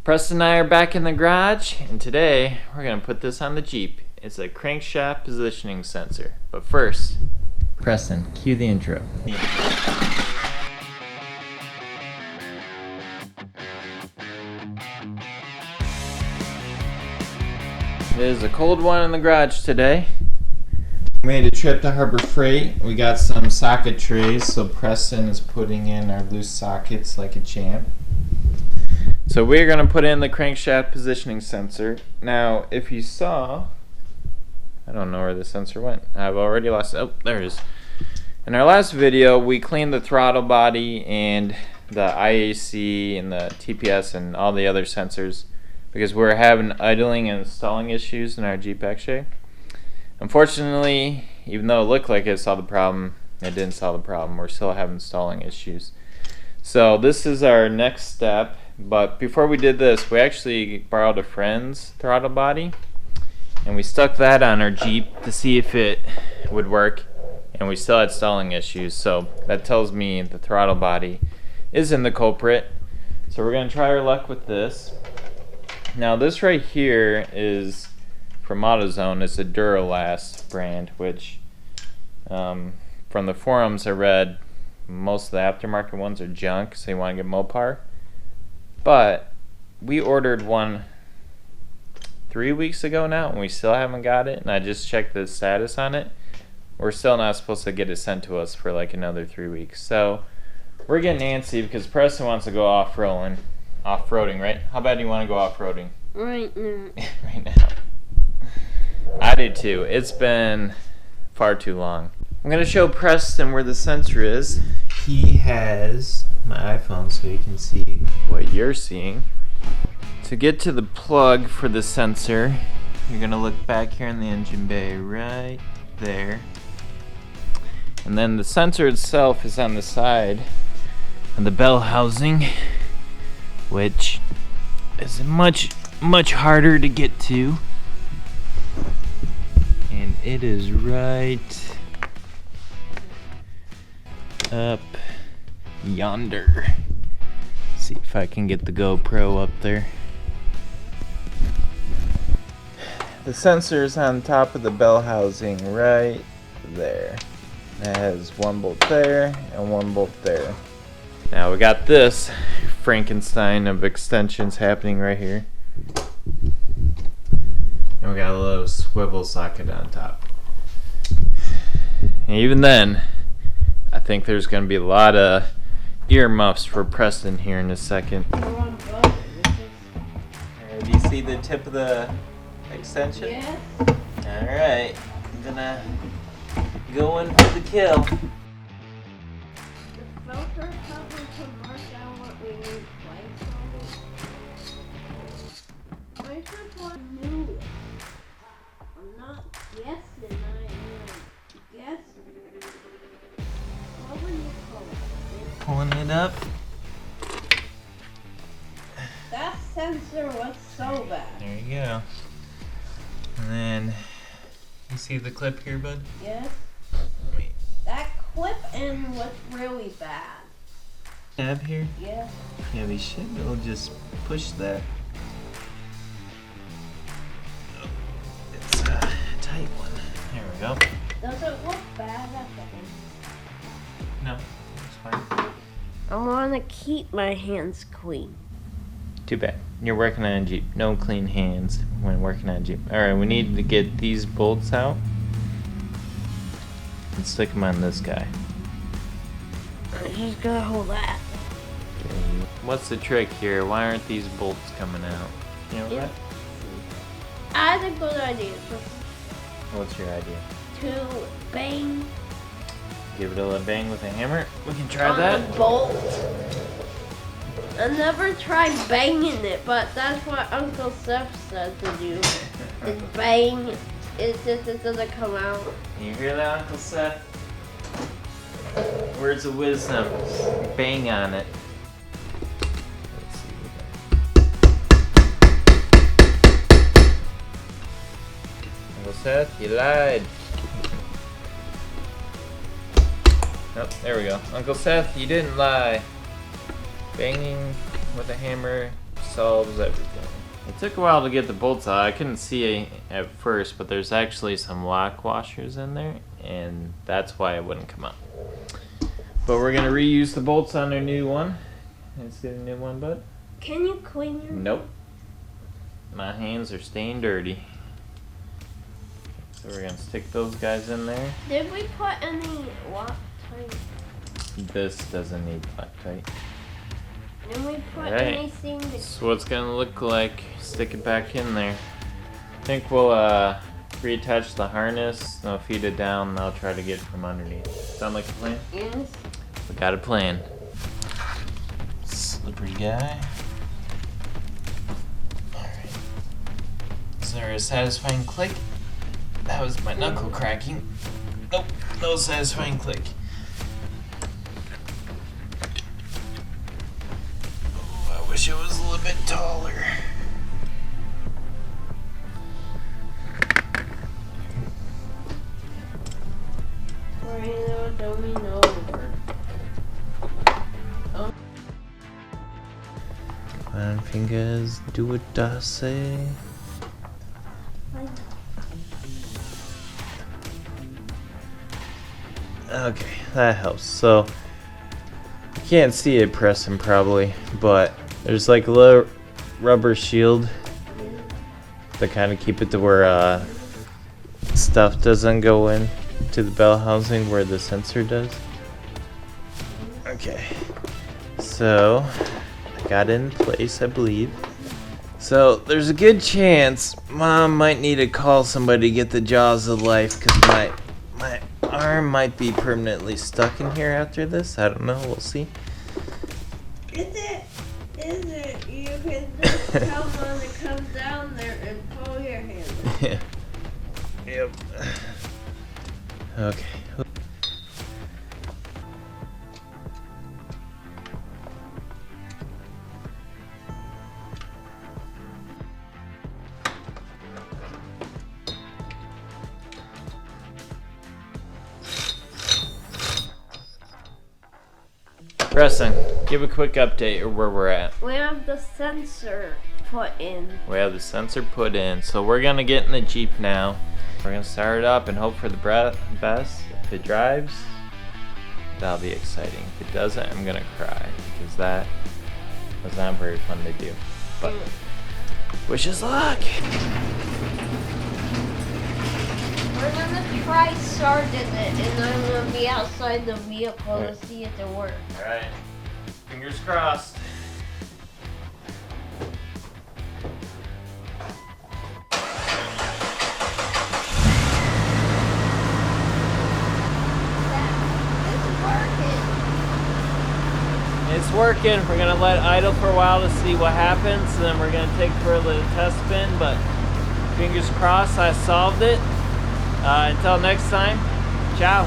Preston and I are back in the garage, and today we're going to put this on the Jeep. It's a crankshaft positioning sensor. But first, Preston, cue the intro. It is a cold one in the garage today. We made a trip to Harbor Freight. We got some socket trays, so Preston is putting in our loose sockets like a champ. So we're going to put in the crankshaft positioning sensor. Now, if you saw, I don't know where the sensor went. I've already lost it. Oh, there it is. In our last video, we cleaned the throttle body and the IAC and the TPS and all the other sensors because we're having idling and stalling issues in our Jeep XJ. Unfortunately, even though it looked like it solved the problem, it didn't solve the problem. We're still having stalling issues. So this is our next step. But before we did this, we actually borrowed a friend's throttle body and we stuck that on our Jeep to see if it would work, and we still had stalling issues. So that tells me the throttle body is in the culprit. So we're going to try our luck with this. Now this right here is from AutoZone. It's a Duralast brand, which from the forums I read, most of the aftermarket ones are junk, so you want to get Mopar. But we ordered one 3 weeks ago now, and we still haven't got it. And I just checked the status on it. We're still not supposed to get it sent to us for like another 3 weeks. So we're getting antsy because Preston wants to go off-roading, right? How bad do you want to go off-roading? Right now. Right now. I do too. It's been far too long. I'm going to show Preston where the sensor is. He has my iPhone so he can see what you're seeing. To get to the plug for the sensor, you're going to look back here in the engine bay right there. And then the sensor itself is on the side of the bell housing, which is much harder to get to. And it is right up yonder. See if I can get the GoPro up there. The sensor is on top of the bell housing right there. It has one bolt there and one bolt there. Now we got this Frankenstein of extensions happening right here. And we got a little swivel socket on top. And even then, I think there's going to be a lot of earmuffs for Preston here in a second. Do you see the tip of the extension? Yes. Alright, I'm gonna go in for the kill. The filter cover to mark out what we need twice on it. I just want new. I'm not guessing, I am guessing. What would you call it? Pulling it up. That sensor was so bad. There you go. And then, you see the clip here, bud? Yes. Wait. That clip end was really bad. Tab here? Yes. Yeah, we should be able to just push that. Oh, it's a tight one. There we go. Does it look bad at the end? No, it's fine. I want to keep my hands clean. Too bad. You're working on a Jeep. No clean hands when working on a Jeep. Alright, we need to get these bolts out and stick them on this guy. I'm just gonna hold that. Okay. What's the trick here? Why aren't these bolts coming out? You know what? I had a good idea. What's your idea? To bang Give it a little bang with a hammer. We can try on that. the bolt. I never tried banging it, but that's what Uncle Seth said to do. Is bang. It doesn't come out. You hear that, Uncle Seth? Words of wisdom. Bang on it. Let's see. Uncle Seth, you lied. Oh, there we go. Uncle Seth, you didn't lie. Banging with a hammer solves everything. It took a while to get the bolts out. I couldn't see at first, but there's actually some lock washers in there, and that's why it wouldn't come out. But we're gonna reuse the bolts on our new one. Let's get a new one, bud. Can you clean your? Nope. My hands are stained dirty. So we're gonna stick those guys in there. Did we put any Loctite? This doesn't need Loctite. Did we put Alright. anything to? That's what it's gonna look like. Stick it back in there. I think we'll reattach the harness. I'll feed it down and I'll try to get it from underneath. Sound like a plan? Yes. We got a plan. Slippery guy. Alright. Is there a satisfying click? That was my knuckle cracking. Nope, no satisfying click. Oh, I wish it was a little bit taller. Fine fingers, do what I say. Okay, that helps. So, you can't see it pressing probably, but there's like a little rubber shield to kind of keep it to where stuff doesn't go in to the bell housing where the sensor does. Okay, so I got it in place, I believe. So there's a good chance Mom might need to call somebody to get the jaws of life because my arm might be permanently stuck in here after this. I don't know, we'll see. Is it? You can just tell when it comes down there and pull your hand. Yeah. Yep. Okay. Preston, give a quick update of where we're at. We have the sensor put in. We have the sensor put in, so we're gonna get in the Jeep now. We're gonna start it up and hope for the best. If it drives, that'll be exciting. If it doesn't, I'm gonna cry because that was not very fun to do. But wish us luck. We're gonna try starting it, and I'm gonna be outside the vehicle to see if it works. Alright, fingers crossed. It's working. We're gonna let it idle for a while to see what happens, and then we're gonna take it for a little test spin, but fingers crossed I solved it. Until next time, ciao.